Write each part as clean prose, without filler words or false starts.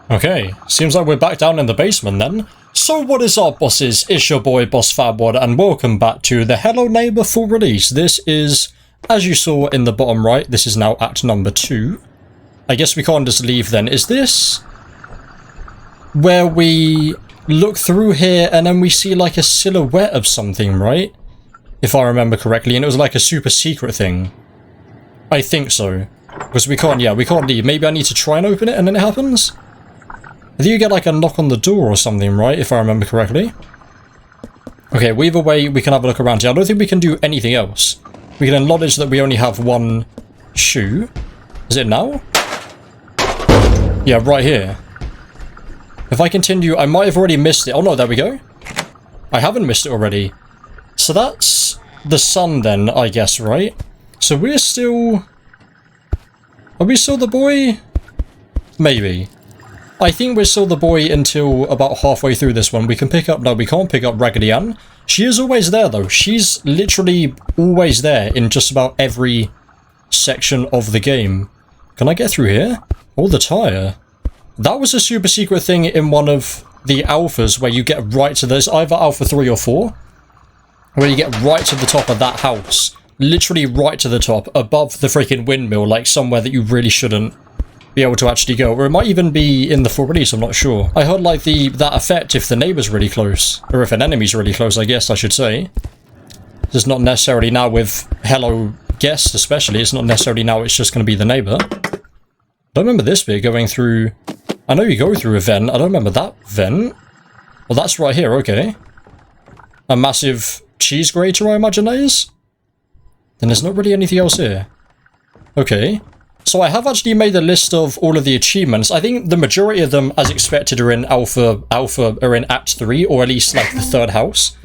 Okay, seems like we're back down in the basement then. So what is up, bosses? It's your boy Boss Fatwod and welcome back to the Hello Neighbor full release. This is, as you saw in the bottom right, this is now act number 2. I guess we can't just leave then. Is this where we look through here and then we see like a silhouette of something, right? If I remember correctly, and it was like a super secret thing. I think so. Because we can't leave. Maybe I need to try and open it and then it happens? I think you get like a knock on the door or something, right? If I remember correctly. Okay, well, either way, we can have a look around here. I don't think we can do anything else. We can acknowledge that we only have one shoe. Is it now? Yeah, right here. If I continue, I might have already missed it. Oh no, there we go. I haven't missed it already. So that's the sun then, I guess, right? So we're still... Are we still the boy? Maybe. I think we're still the boy until about halfway through this one. We can pick up... No, we can't pick up Raggedy Ann. She is always there, though. She's literally always there in just about every section of the game. Can I get through here? Oh, the tire. That was a super secret thing in one of the alphas where you get right to this. Either alpha 3 or 4. Where you get right to the top of that house. Literally right to the top. Above the freaking windmill. Like somewhere that you really shouldn't be able to actually go, or it might even be in the full release, I'm not sure. I heard like that effect if the neighbor's really close, or if an enemy's really close, I guess I should say. It's not necessarily now with hello guests especially, it's not necessarily now it's just going to be the neighbor. I don't remember this bit going through... I know you go through a vent, I don't remember that vent. Well, that's right here, okay. A massive cheese grater, I imagine that is? Then there's not really anything else here. Okay. So I have actually made a list of all of the achievements. I think the majority of them, as expected, are in Alpha are in Act 3, or at least like the third house.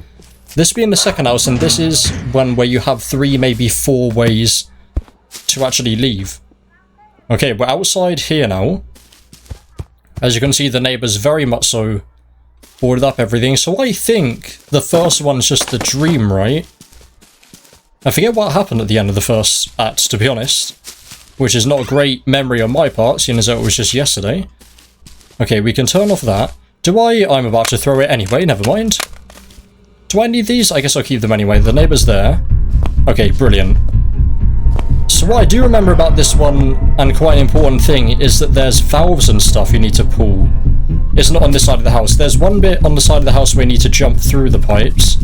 This being the second house, and this is one where you have 3, maybe 4 ways to actually leave. Okay, we're outside here now. As you can see, the neighbor's very much so boarded up everything. So I think the first one's just the dream, right? I forget what happened at the end of the first act, to be honest. Which is not a great memory on my part, seeing as though it was just yesterday. Okay, we can turn off that. I'm about to throw it anyway, never mind. Do I need these? I guess I'll keep them anyway. The neighbor's there. Okay, brilliant. So what I do remember about this one, and quite an important thing, is that there's valves and stuff you need to pull. It's not on this side of the house. There's one bit on the side of the house where you need to jump through the pipes.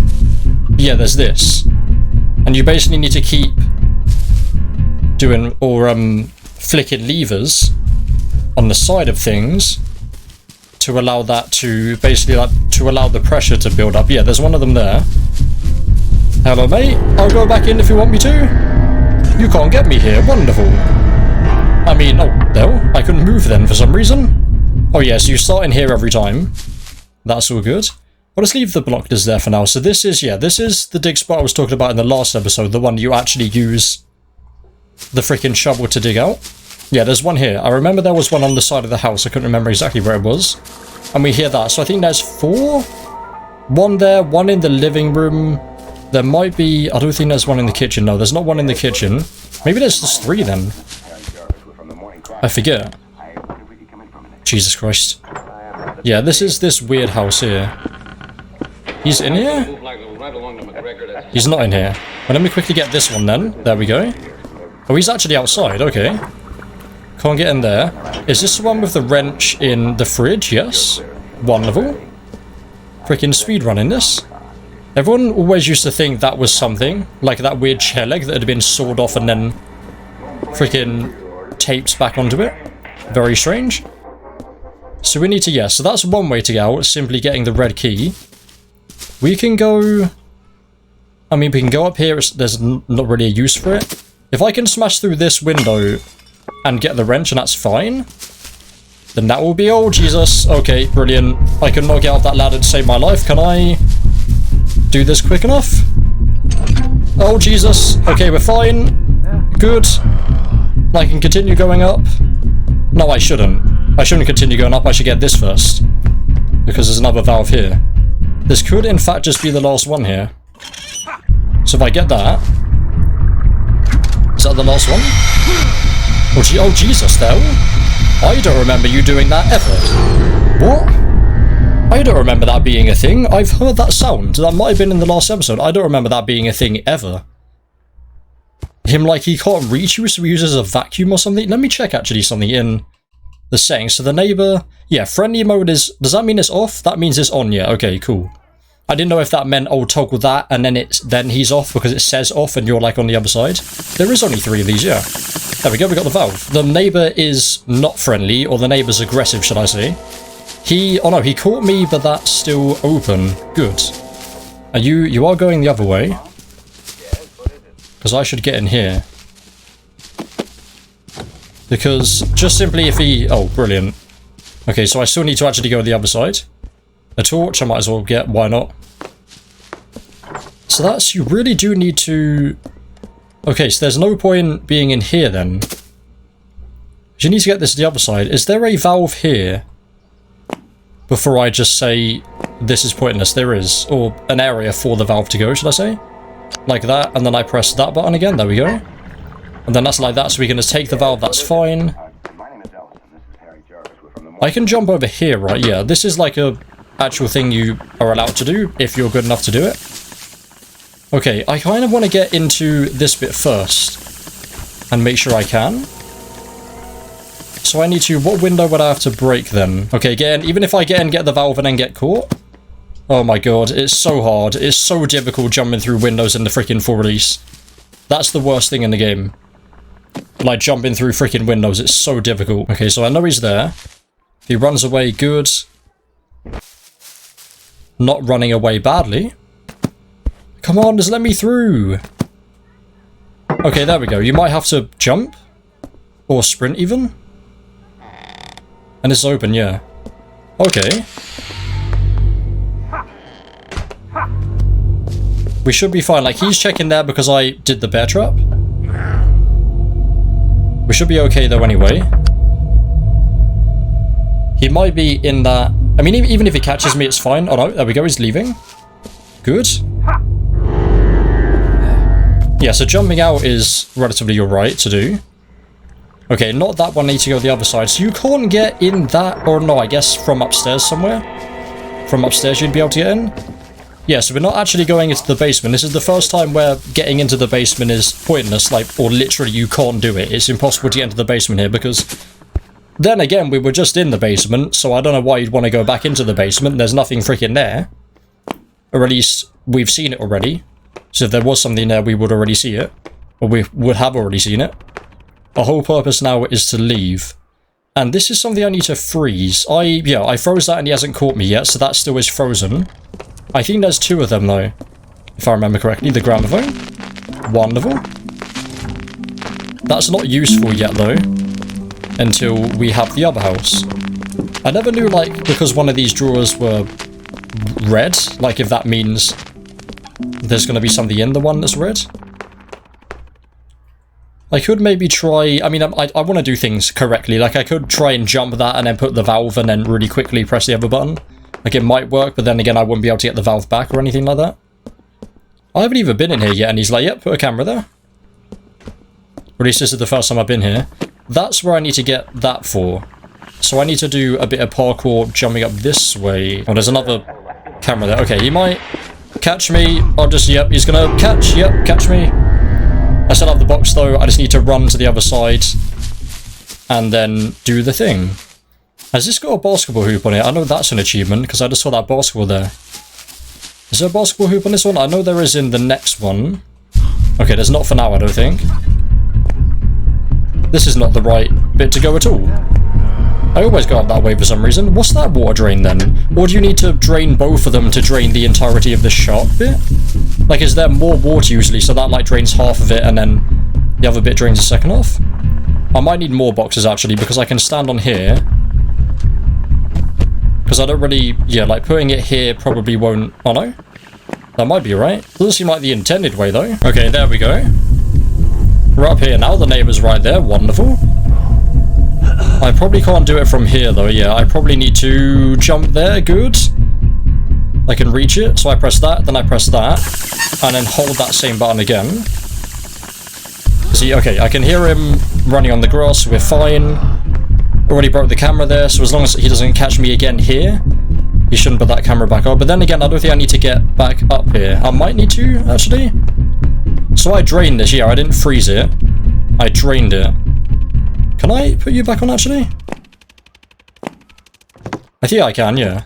Yeah, there's this. And you basically need to keep doing or flicking levers on the side of things to allow that to basically to allow the pressure to build up. Yeah, there's one of them there. Hello mate, I'll go back in if you want me to. You can't get me here, wonderful. I mean, oh no, I couldn't move then for some reason. Oh yeah, so you start in here every time. That's all good. I'll just leave the blockers there for now. So this is, yeah, this is the dig spot I was talking about in the last episode, the one you actually use the freaking shovel to dig out. Yeah, there's one here. I remember there was one on the side of the house. I couldn't remember exactly where it was. And we hear that. So I think there's 4. One there, one in the living room. There might be... I don't think there's one in the kitchen. No, there's not one in the kitchen. Maybe there's just 3 then. I forget. Jesus Christ. Yeah, this is this weird house here. He's in here? He's not in here. Well, let me quickly get this one then. There we go. Oh, he's actually outside, okay. Can't get in there. Is this the one with the wrench in the fridge? Yes. Wonderful. Freaking speedrunning this. Everyone always used to think that was something. Like that weird chair leg that had been sawed off and then freaking taped back onto it. Very strange. So we need to, yeah, so that's one way to get out. Simply getting the red key. We can go... I mean, we can go up here. There's not really a use for it. If I can smash through this window and get the wrench and that's fine, then that will be... Oh, Jesus. Okay, brilliant. I can not get off that ladder to save my life. Can I do this quick enough? Oh, Jesus. Okay, we're fine. Good. I can continue going up. No, I shouldn't. I shouldn't continue going up. I should get this first. Because there's another valve here. This could, in fact, just be the last one here. So if I get that... Is that the last one? Oh, Jesus, though. I don't remember you doing that ever. What? I don't remember that being a thing. I've heard that sound. That might have been in the last episode. I don't remember that being a thing ever. Him, like, he can't reach you, so he uses a vacuum or something. Let me check, actually, something in the settings. So the neighbor... Yeah, friendly mode is... Does that mean it's off? That means it's on, yeah. Okay, cool. I didn't know if that meant, oh, toggle that, and then he's off because it says off and you're, like, on the other side. There is only 3 of these, yeah. There we go, we got the valve. The neighbor is not friendly, or the neighbor's aggressive, should I say. Oh no, he caught me, but that's still open. Good. You are going the other way. Because I should get in here. Because just simply if he... Oh, brilliant. Okay, so I still need to actually go to the other side. A torch, I might as well get, why not? So that's... You really do need to... Okay, so there's no point being in here then. You need to get this to the other side. Is there a valve here? Before I just say this is pointless, there is. Or an area for the valve to go, should I say? Like that, and then I press that button again, there we go. And then that's like that, so we can just take the valve, that's fine. I can jump over here, right? Yeah, this is like a actual thing you are allowed to do, if you're good enough to do it. Okay, I kind of want to get into this bit first. And make sure I can. So I need to... What window would I have to break then? Okay, again, even if I get the valve and then get caught... Oh my god, it's so hard. It's so difficult jumping through windows in the freaking full release. That's the worst thing in the game. Like, jumping through freaking windows, it's so difficult. Okay, so I know he's there. He runs away, good. Not running away badly. Come on, just let me through. Okay, there we go. You might have to jump. Or sprint, even. And it's open, yeah. Okay. We should be fine. Like, he's checking there because I did the bear trap. We should be okay, though, anyway. He might be in that... I mean, even if he catches me, it's fine. Oh, no. There we go. He's leaving. Good. Yeah, so jumping out is relatively alright to do. Okay, not that one. Need to go the other side. So you can't get in that... Or no, I guess from upstairs somewhere. From upstairs you'd be able to get in. Yeah, so we're not actually going into the basement. This is the first time where getting into the basement is pointless, like, or literally you can't do it. It's impossible to get into the basement here because... Then again, we were just in the basement, so I don't know why you'd want to go back into the basement. There's nothing freaking there. Or at least, we've seen it already. So if there was something there, we would already see it. Or we would have already seen it. Our whole purpose now is to leave. And this is something I need to freeze. I froze that and he hasn't caught me yet, so that still is frozen. I think there's 2 of them, though. If I remember correctly. The gramophone. Wonderful. That's not useful yet, though. Until we have the other house. I never knew, like, because one of these drawers were red, like, if that means there's going to be something in the one that's red. I could maybe try... I mean, I want to do things correctly. Like, I could try and jump that and then put the valve and then really quickly press the other button. Like, it might work, but then again, I wouldn't be able to get the valve back or anything like that. I haven't even been in here yet, and he's like, yep, put a camera there. Or at least this is the first time I've been here. That's where I need to get that for. So I need to do a bit of parkour jumping up this way. Oh, there's another camera there. Okay, he might catch me. I'll just, yep, he's gonna catch me. I still have the box, though. I just need to run to the other side and then do the thing. Has this got a basketball hoop on it? I know that's an achievement, because I just saw that basketball there. Is there a basketball hoop on this one? I know there is in the next one. Okay, there's not for now, I don't think. This is not the right bit to go at all. I always go up that way for some reason. What's that water drain, then? Or do you need to drain both of them to drain the entirety of the sharp bit? Like, is there more water usually, so that, like, drains half of it, and then the other bit drains the second half? I might need more boxes, actually, because I can stand on here. Because I don't really... Yeah, like, putting it here probably won't... Oh, no? That might be right. Doesn't seem like the intended way, though. Okay, there we go. We're up here now. The neighbor's right there. Wonderful. I probably can't do it from here, though. Yeah, I probably need to jump there. Good. I can reach it. So I press that, then I press that. And then hold that same button again. See, okay, I can hear him running on the grass. We're fine. Already broke the camera there, so as long as he doesn't catch me again here, he shouldn't put that camera back up. But then again, I don't think I need to get back up here. I might need to, actually. So I drained this, yeah, I didn't freeze it. I drained it. Can I put you back on, actually? I think I can, yeah.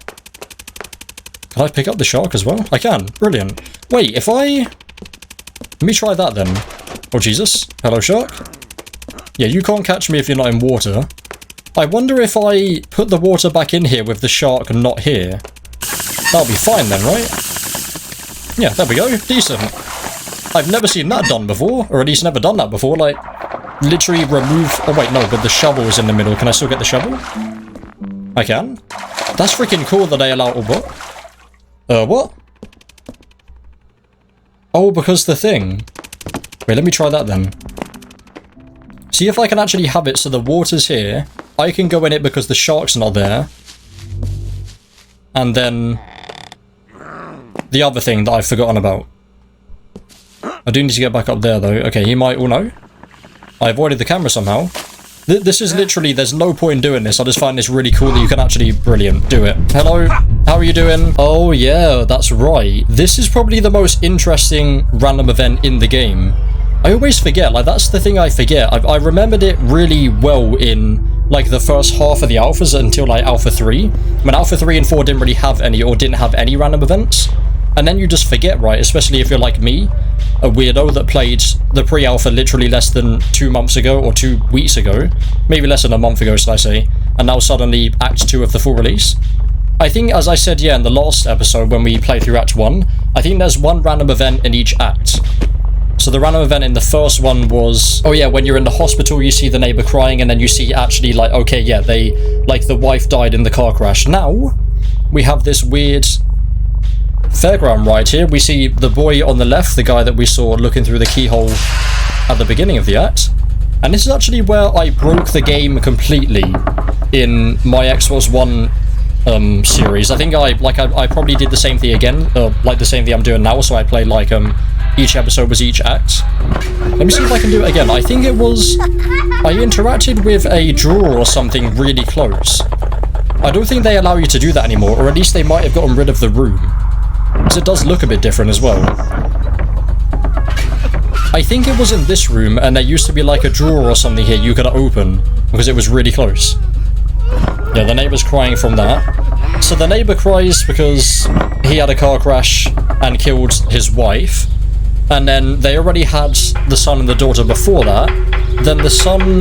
Can I pick up the shark as well? I can. Brilliant. Wait, if I... Let me try that then. Oh, Jesus. Hello, shark. Yeah, you can't catch me if you're not in water. I wonder if I put the water back in here with the shark not here. That'll be fine then, right? Yeah, there we go. Decent. I've never seen that done before, or at least never done that before. Like, literally remove... Oh, wait, no, but the shovel is in the middle. Can I still get the shovel? I can. That's freaking cool that they allow... Oh, what? What? Oh, because the thing. Wait, let me try that then. See if I can actually have it so the water's here. I can go in it because the shark's not there. And then... the other thing that I've forgotten about. I do need to get back up there though. Okay, he might... Oh no. I avoided the camera somehow. This is literally... There's no point in doing this. I just find this really cool that you can actually... Brilliant. Do it. Hello. How are you doing? Oh yeah, that's right. This is probably the most interesting random event in the game. I always forget. Like, that's the thing I forget. I remembered it really well in, like, the first half of the alphas until, like, Alpha 3. When Alpha 3 and 4 didn't really have any, or didn't have any random events. And then you just forget, right? Especially if you're like me, a weirdo that played the pre-alpha literally less than 2 months ago, or 2 weeks ago. Maybe less than a month ago, should I say. And now suddenly Act 2 of the full release. I think, as I said, yeah, in the last episode when we played through Act 1, I think there's one random event in each act. So the random event in the first one was, oh yeah, when you're in the hospital, you see the neighbor crying, and then you see actually, like, okay, yeah, like, the wife died in the car crash. Now, we have this weird fairground ride here. We see the boy on the left, the guy that we saw looking through the keyhole at the beginning of the act. And this is actually where I broke the game completely in my Xbox One series. I think I probably did the same thing again, like the same thing I'm doing now, so I played like each episode was each act. Let me see if I can do it again. I think it was I interacted with a drawer or something really close. I don't think they allow you to do that anymore, or at least they might have gotten rid of the room, because it does look a bit different as well. I think it was in this room, and there used to be like a drawer or something here you could open because it was really close. Yeah, the neighbor's crying from that. So the neighbor cries because he had a car crash and killed his wife. And then they already had the son and the daughter before that. Then the son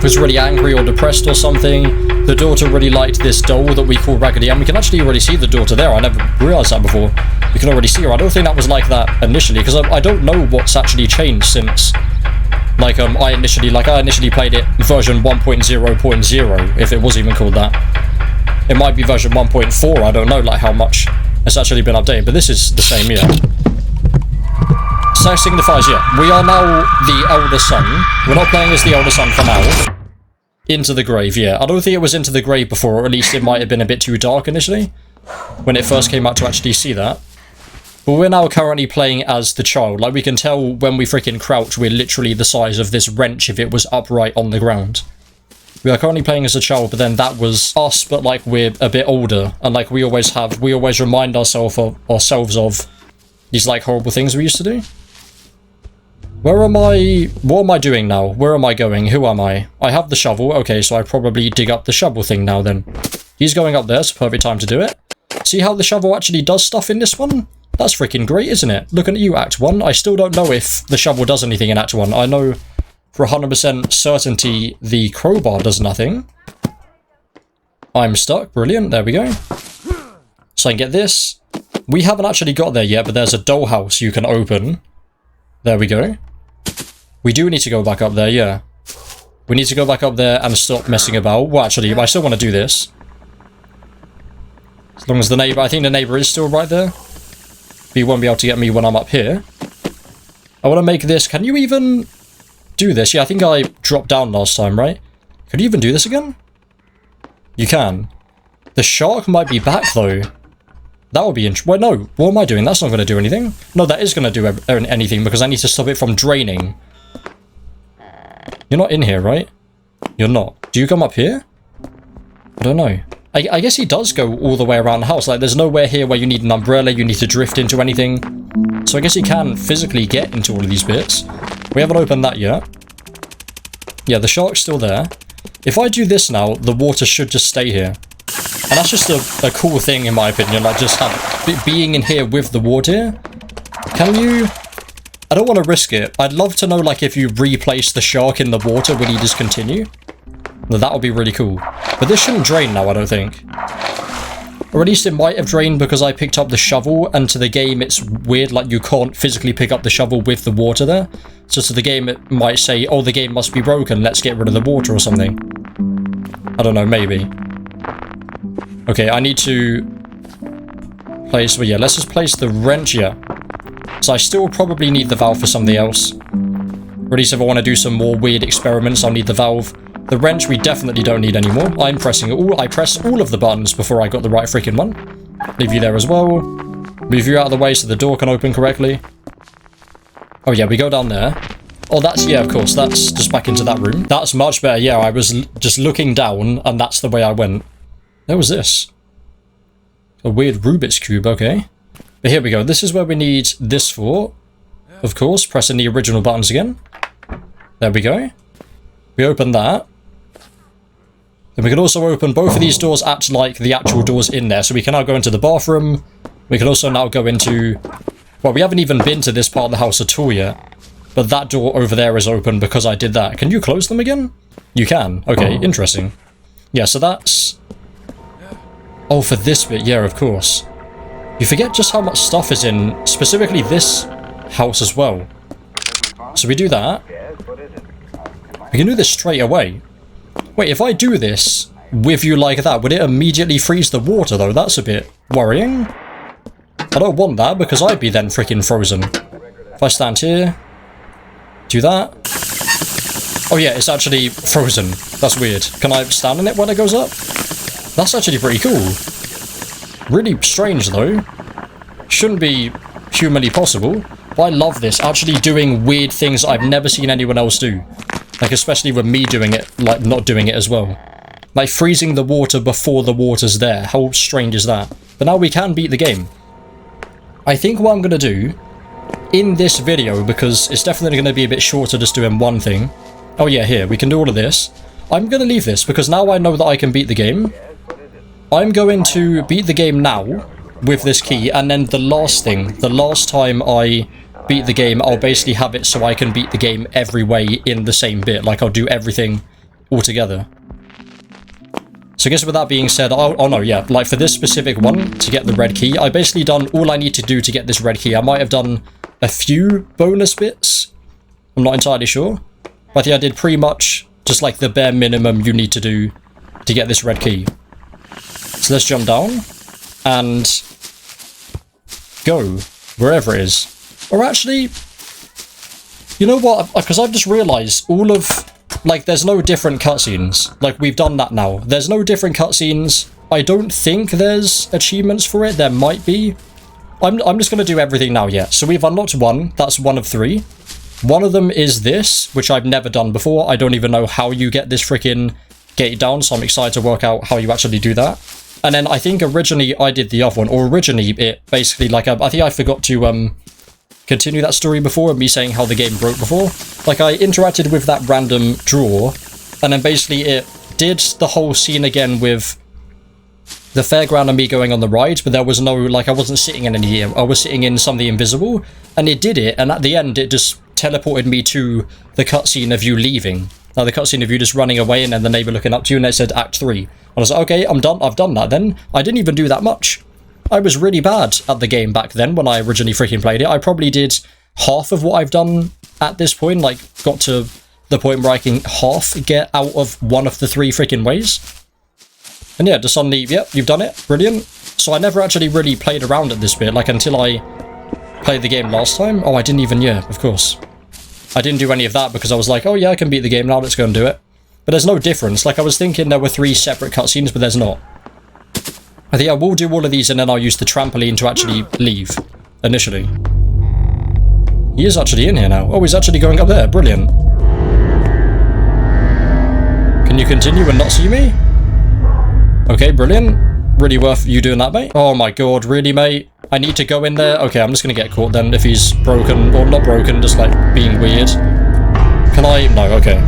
was really angry or depressed or something. The daughter really liked this doll that we call Raggedy Ann. We can actually already see the daughter there. I never realized that before. We can already see her. I don't think that was like that initially, because I don't know what's actually changed since... Like, I initially played it version 1.0.0, if it was even called that. It might be version 1.4, I don't know, like, how much it's actually been updated, but this is the same, yeah. So that signifies, yeah, we are now the elder son. We're not playing as the elder son for now. Into the grave, yeah. I don't think it was into the grave before, or at least it might have been a bit too dark initially, when it first came out to actually see that. But we're now currently playing as the child. Like, we can tell when we freaking crouch, we're literally the size of this wrench if it was upright on the ground. We are currently playing as a child, but then that was us, but like we're a bit older. And like we always remind ourselves of these like horrible things we used to do. Where am I? What am I doing now? Where am I going? Who am I? I have the shovel. Okay, so I probably dig up the shovel thing now then. He's going up there, it's a perfect time to do it. See how the shovel actually does stuff in this one? That's freaking great, isn't it? Looking at you, Act 1. I still don't know if the shovel does anything in Act 1. I know for 100% certainty the crowbar does nothing. I'm stuck. Brilliant. There we go. So I can get this. We haven't actually got there yet, but there's a dollhouse you can open. There we go. We do need to go back up there, yeah. We need to go back up there and stop messing about. Well, actually, I still want to do this. As long as the neighbor... I think the neighbor is still right there. But you won't be able to get me when I'm up here. I want to make this... Can you even do this? Yeah, I think I dropped down last time, right? Can you even do this again? You can. The shark might be back, though. That would be interesting. Wait, no. What am I doing? That's not going to do anything. No, that is going to do anything, because I need to stop it from draining. You're not in here, right? You're not. Do you come up here? I don't know. I guess he does go all the way around the house. Like, there's nowhere here where you need an umbrella, you need to drift into anything. So I guess he can physically get into all of these bits. We haven't opened that yet. Yeah, the shark's still there. If I do this now, the water should just stay here. And that's just a cool thing, in my opinion. Like, just being in here with the water. Can you... I don't want to risk it. I'd love to know, like, if you replace the shark in the water, will he just continue? No, that would be really cool. But this shouldn't drain now, I don't think. Or at least it might have drained because I picked up the shovel, and to the game it's weird, like you can't physically pick up the shovel with the water there. So to the game it might say, oh, the game must be broken, let's get rid of the water or something. I don't know, maybe. Okay, I need to place... Well, yeah, let's just place the wrench here. So I still probably need the valve for something else. Or at least if I want to do some more weird experiments, I'll need the valve. The wrench we definitely don't need anymore. I'm pressing it all. I pressed all of the buttons before I got the right freaking one. Leave you there as well. Move you out of the way so the door can open correctly. Oh yeah, we go down there. Oh, that's... Yeah, of course. That's just back into that room. That's much better. Yeah, I was just looking down and that's the way I went. What was this? A weird Rubik's Cube, okay. But here we go. This is where we need this for. Of course, pressing the original buttons again. There we go. We open that. Then we can also open both of these doors at, like, the actual doors in there. So we can now go into the bathroom. We can also now go into... Well, we haven't even been to this part of the house at all yet. But that door over there is open because I did that. Can you close them again? You can. Okay, interesting. Yeah, so that's... Oh, for this bit, yeah, of course. You forget just how much stuff is in, specifically this house as well. So we do that. We can do this straight away. Wait, if I do this with you like that, would it immediately freeze the water, though? That's a bit worrying. I don't want that, because I'd be then freaking frozen. If I stand here, do that. Oh yeah, it's actually frozen. That's weird. Can I stand in it when it goes up? That's actually pretty cool. Really strange, though. Shouldn't be humanly possible. But I love this. Actually doing weird things I've never seen anyone else do. Like, especially with me doing it, like, not doing it as well. Like, freezing the water before the water's there. How strange is that? But now we can beat the game. I think what I'm going to do in this video, because it's definitely going to be a bit shorter just doing one thing. Oh yeah, here, we can do all of this. I'm going to leave this, because now I know that I can beat the game. I'm going to beat the game now with this key, and then the last thing, the last time I beat the game, I'll basically have it so I can beat the game every way in the same bit. Like, I'll do everything all together. So I guess with that being said, oh no, yeah, like for this specific one, to get the red key, I basically done all I need to do to get this red key. I might have done a few bonus bits. I'm not entirely sure. But I think I did pretty much just like the bare minimum you need to do to get this red key. So let's jump down and go wherever it is. Or actually, you know what? Because I've just realised all of, like, there's no different cutscenes. Like, we've done that now. There's no different cutscenes. I don't think there's achievements for it. There might be. I'm just going to do everything now, yeah. So we've unlocked one. That's one of 3. One of them is this, which I've never done before. I don't even know how you get this freaking gate down, so I'm excited to work out how you actually do that. And then I think originally I did the other one, or originally it basically, like, I think I forgot to, continue that story before and me saying how the game broke before. Like, I interacted with that random drawer, and then basically it did the whole scene again with the fairground and me going on the ride, but there was no, like, I wasn't sitting in any, I was sitting in something invisible, and it did it, and at the end it just teleported me to the cutscene of you leaving. Now, the cutscene of you just running away and then the neighbor looking up to you, and it said Act 3. And I was like, okay, I'm done, I've done that then. I didn't even do that much. I was really bad at the game back then when I originally freaking played it. I probably did half of what I've done at this point, like got to the point where I can half get out of one of the 3 freaking ways. And yeah, just suddenly, yep, you've done it, brilliant. So I never actually really played around at this bit, like until I played the game last time. Oh, I didn't even, yeah, of course. I didn't do any of that because I was like, oh yeah, I can beat the game now, let's go and do it. But there's no difference. Like, I was thinking there were 3 separate cutscenes, but there's not. I think I will do all of these and then I'll use the trampoline to actually leave, initially. He is actually in here now. Oh, he's actually going up there. Brilliant. Can Can you continue and not see me? Okay, brilliant. Really worth you doing that, mate. Oh my god, really, mate? I need to go in there? Okay, I'm just gonna get caught then if he's broken, or not broken, just like being weird. Can I? No, okay.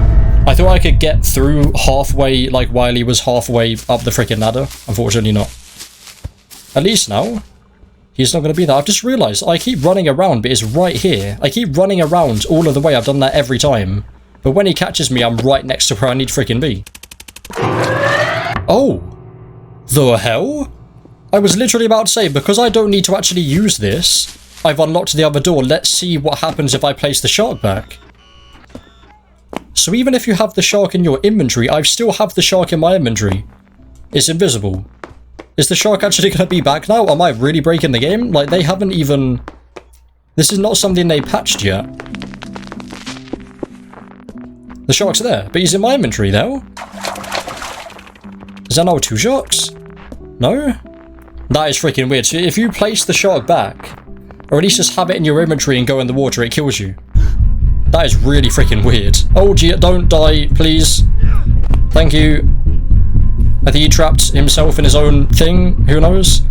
I thought I could get through halfway, like while he was halfway up the freaking ladder. Unfortunately not. At least now, he's not gonna be there. I've just realized I keep running around, but it's right here. I keep running around all of the way. I've done that every time. But when he catches me, I'm right next to where I need to freaking be. Oh! The hell? I was literally about to say, because I don't need to actually use this, I've unlocked the other door. Let's see what happens if I place the shark back. So even if you have the shark in your inventory, I still have the shark in my inventory. It's invisible. Is the shark actually going to be back now? Am I really breaking the game? Like, they haven't even... This is not something they patched yet. The shark's there, but he's in my inventory now. Is that now 2 sharks? No? That is freaking weird. So if you place the shark back, or at least just have it in your inventory and go in the water, it kills you. That is really freaking weird. Oh, gee, don't die, please. Thank you. I think he trapped himself in his own thing. Who knows?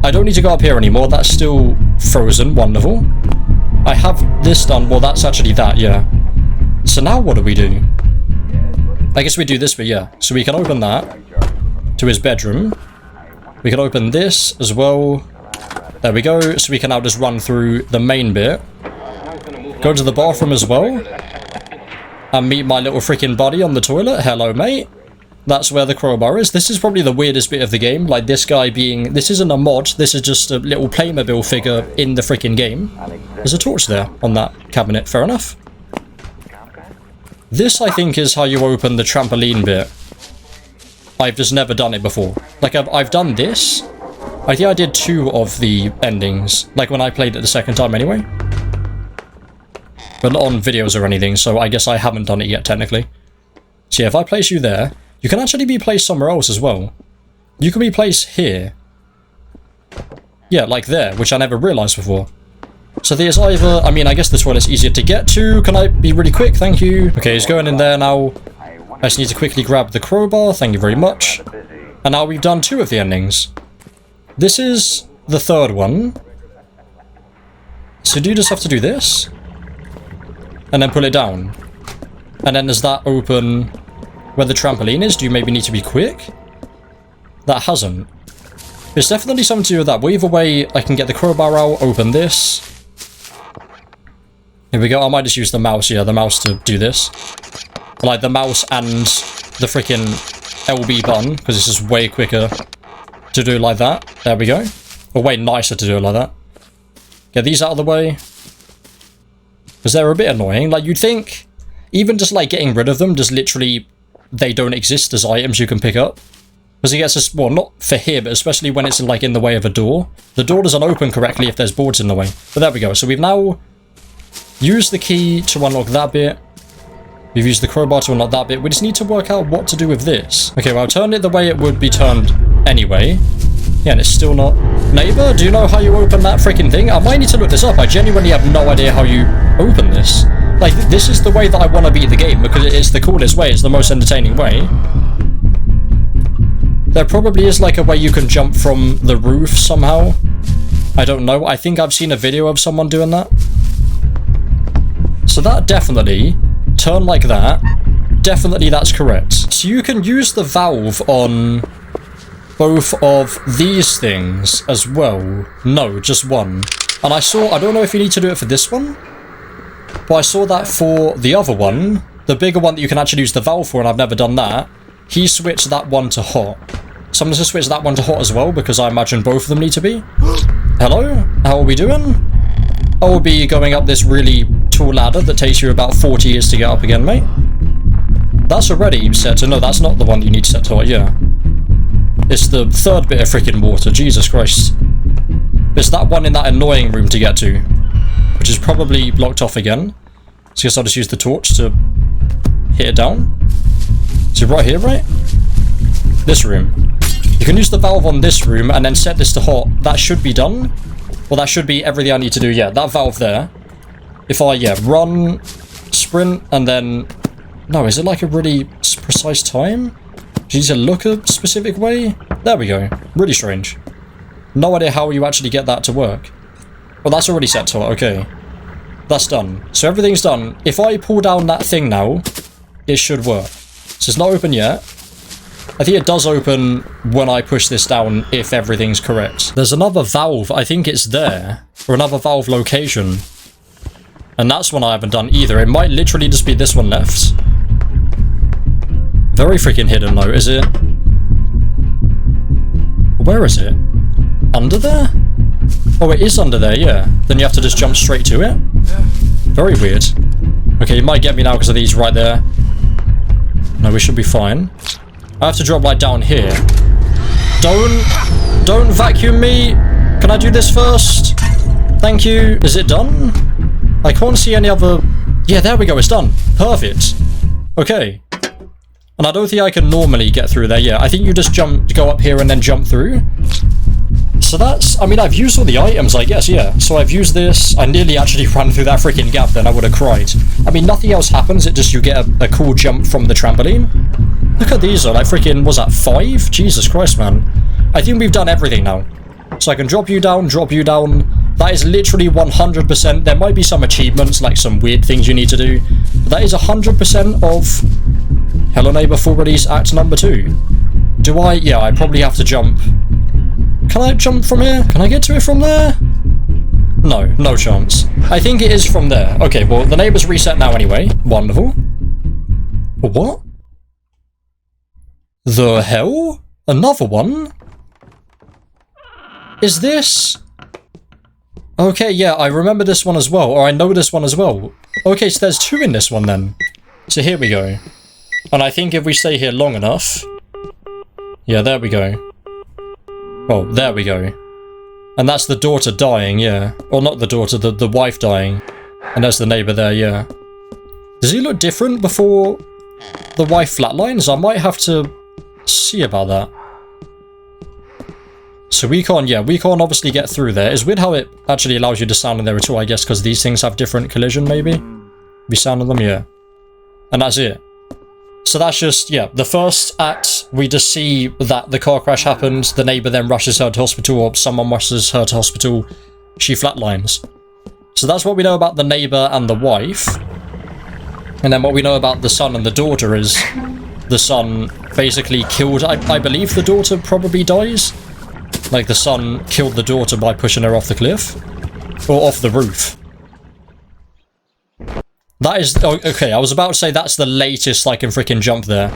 I don't need to go up here anymore. That's still frozen. Wonderful. I have this done. Well, that's actually that, yeah. So now what do we do? I guess we do this bit, yeah. So we can open that to his bedroom. We can open this as well. There we go. So we can now just run through the main bit. Go to the bathroom as well. And meet my little freaking buddy on the toilet. Hello, mate. That's where the crowbar is. This is probably the weirdest bit of the game. Like, this guy being... This isn't a mod. This is just a little Playmobil figure in the freaking game. There's a torch there on that cabinet. Fair enough. This, I think, is how you open the trampoline bit. I've just never done it before. Like, I've done this. I think I did 2 of the endings. Like, when I played it the second time anyway. But not on videos or anything, so I guess I haven't done it yet, technically. So yeah, if I place you there, you can actually be placed somewhere else as well. You can be placed here. Yeah, like there, which I never realised before. So there's either... I mean, I guess the toilet's easier to get to. Can I be really quick? Thank you. Okay, he's going in there now. I just need to quickly grab the crowbar. Thank you very much. And now we've done 2 of the endings. This is the 3rd one. So do you just have to do this? And then pull it down. And then does that open where the trampoline is? Do you maybe need to be quick? That hasn't. There's definitely something to do with that. But either way, I can get the crowbar out, open this. Here we go. I might just use the mouse. Yeah, the mouse to do this. Like the mouse and the freaking LB button. Because it's just way quicker to do it like that. There we go. Or way nicer to do it like that. Get these out of the way. Because they're a bit annoying. Like, you'd think, even just, like, getting rid of them, just literally, they don't exist as items you can pick up. Because it gets us, well, not for here, but especially when it's, like, in the way of a door. The door doesn't open correctly if there's boards in the way. But there we go. So we've now used the key to unlock that bit. We've used the crowbar to unlock that bit. We just need to work out what to do with this. Okay, well, I've turned it the way it would be turned anyway. Yeah, and it's still not... Neighbor, do you know how you open that freaking thing? I might need to look this up. I genuinely have no idea how you open this. Like, this is the way that I want to beat the game, because it is the coolest way. It's the most entertaining way. There probably is, like, a way you can jump from the roof somehow. I don't know. I think I've seen a video of someone doing that. So that definitely... Turn like that. Definitely that's correct. So you can use the valve on... both of these things as well. No, just one. And I don't know if you need to do it for this one, but I saw that for the other one, the bigger one that you can actually use the valve for, and I've never done that. He switched that one to hot. So I'm going to switch that one to hot as well, because I imagine both of them need to be. Hello? How are we doing? I will be going up this really tall ladder that takes you about 40 years to get up again, mate. That's already set to... No, that's not the one that you need to set to hot, yeah. It's the 3rd bit of freaking water. Jesus Christ. It's that one in that annoying room to get to, which is probably blocked off again. So I guess I'll just use the torch to hit it down. So right here, right? This room. You can use the valve on this room and then set this to hot. That should be done. Well, that should be everything I need to do. Yeah, that valve there. If I, yeah, run, sprint, and then... No, is it like a really precise time? Do you need to look a specific way? There we go. Really strange. No idea how you actually get that to work. Well, that's already set to it. Okay. That's done. So everything's done. If I pull down that thing now, it should work. So it's not open yet. I think it does open when I push this down if everything's correct. There's another valve. I think it's there. Or another valve location. And that's one I haven't done either. It might literally just be this one left. Very freaking hidden though, is it? Where is it? Under there? Oh, it is under there, yeah. Then you have to just jump straight to it? Very weird. Okay, you might get me now because of these right there. No, we should be fine. I have to drop like down here. Don't vacuum me. Can I do this first? Thank you. Is it done? I can't see any other... Yeah, there we go. It's done. Perfect. Okay. And I don't think I can normally get through there. Yeah, I think you just go up here and then jump through. So that's... I mean, I've used all the items, I guess, yeah. So I've used this. I nearly actually ran through that freaking gap then. I would have cried. I mean, nothing else happens. It just you get a cool jump from the trampoline. Look at these, though. Like freaking... Was that 5? Jesus Christ, man. I think we've done everything now. So I can drop you down, drop you down. That is literally 100%. There might be some achievements, like some weird things you need to do. But that is 100% of Hello Neighbor Full Release Act number 2. Do I? Yeah, I probably have to jump. Can I jump from here? Can I get to it from there? No, no chance. I think it is from there. Okay, well, the neighbor's reset now anyway. Wonderful. What? The hell? Another one? Is this... Okay, yeah, I remember this one as well, or I know this one as well. Okay, so there's 2 in this one then. So here we go. And I think if we stay here long enough... Yeah, there we go. Oh, there we go. And that's the daughter dying, yeah. Or not the daughter, the wife dying. And there's the neighbor there, yeah. Does he look different before the wife flatlines? I might have to see about that. So we can't, yeah, we can't obviously get through there. It's weird how it actually allows you to sound in there at all, I guess, because these things have different collision, maybe? We sound on them, yeah. And that's it. So that's just, yeah, the first act, we just see that the car crash happened, the neighbor then rushes her to hospital, or someone rushes her to hospital, she flatlines. So that's what we know about the neighbor and the wife. And then what we know about the son and the daughter is the son basically killed, I believe the daughter probably dies. Like, the son killed the daughter by pushing her off the cliff. Or off the roof. That is... Oh, okay, I was about to say that's the latest I can freaking jump there.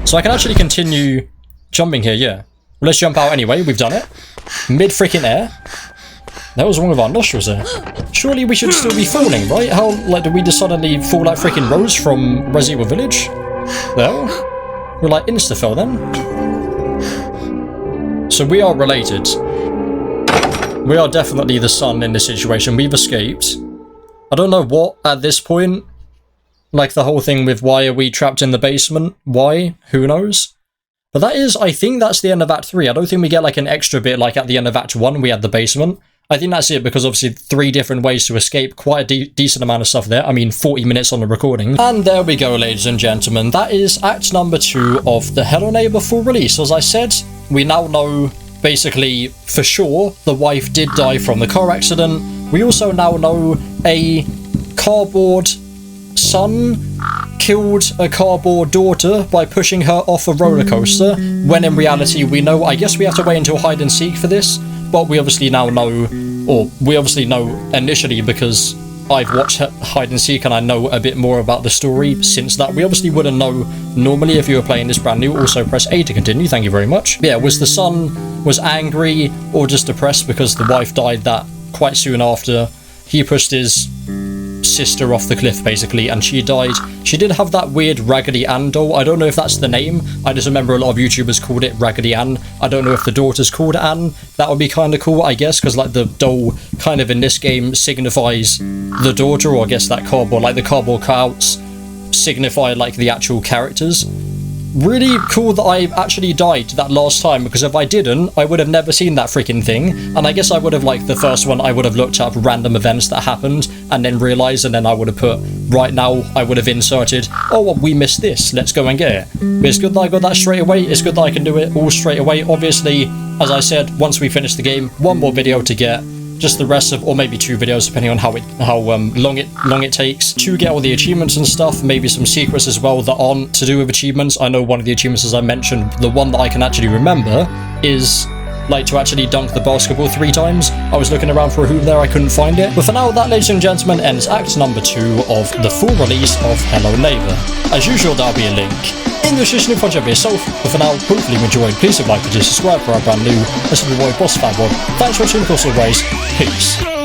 So I can actually continue jumping here, yeah. Well, let's jump out anyway. We've done it. Mid-freaking air. That was wrong with our nostrils there. Surely we should still be falling, right? How, like, did we just suddenly fall like freaking Rose from Resident Evil Village? Well, we're like insta-fell then. So we are related. We are definitely the son in this situation. We've escaped. I don't know what at this point. Like the whole thing with why are we trapped in the basement? Why? Who knows? But that is, I think that's the end of Act 3. I don't think we get like an extra bit like at the end of Act 1 we had the basement. I think that's it because obviously 3 different ways to escape. Quite a decent amount of stuff there. I mean 40 minutes on the recording. And there we go, ladies and gentlemen. That is Act number 2 of the Hello Neighbor Full Release. As I said, we now know basically for sure the wife did die from the car accident. We also now know a cardboard son killed a cardboard daughter by pushing her off a roller coaster, when in reality we know, I guess we have to wait until hide and seek for this, but we obviously now know, or we obviously know initially because I've watched hide and seek and I know a bit more about the story since that. We obviously wouldn't know normally if you were playing this brand new. Also press A to continue, thank you very much. Yeah, was the son was angry or just depressed because the wife died that quite soon after? He pushed his sister off the cliff basically and she died. She did have that weird Raggedy Ann doll. I don't know if that's the name. I just remember a lot of YouTubers called it Raggedy Ann. I don't know if the daughter's called Ann. That would be kind of cool, I guess, because like the doll kind of in this game signifies the daughter, or I guess that cardboard, like the cardboard cutouts signify like the actual characters. really cool that I actually died that last time, because if I didn't, I would have never seen that freaking thing. And I guess I would have, like, the first one, I would have looked up random events that happened and then realised, and then I would have put, right now, I would have inserted, oh, well, we missed this, let's go and get it. But it's good that I got that straight away. It's good that I can do it all straight away. Obviously, as I said, once we finish the game, one more video to get just the rest of, or maybe 2 videos depending on how long it takes to get all the achievements and stuff. Maybe some secrets as well that aren't to do with achievements. I know one of the achievements, as I mentioned, the one that I can actually remember is like to actually dunk the basketball 3 times. I was looking around for a hoop there, I couldn't find it. But for now, that, ladies and gentlemen, ends act number 2 of the full release of Hello Neighbor. As usual, there'll be a link in the description if you want to check it yourself. But for now, hopefully you enjoyed. Please subscribe to subscribe for our brand new. This is your boy Boss Fatwod. Thanks for watching, as always. Peace.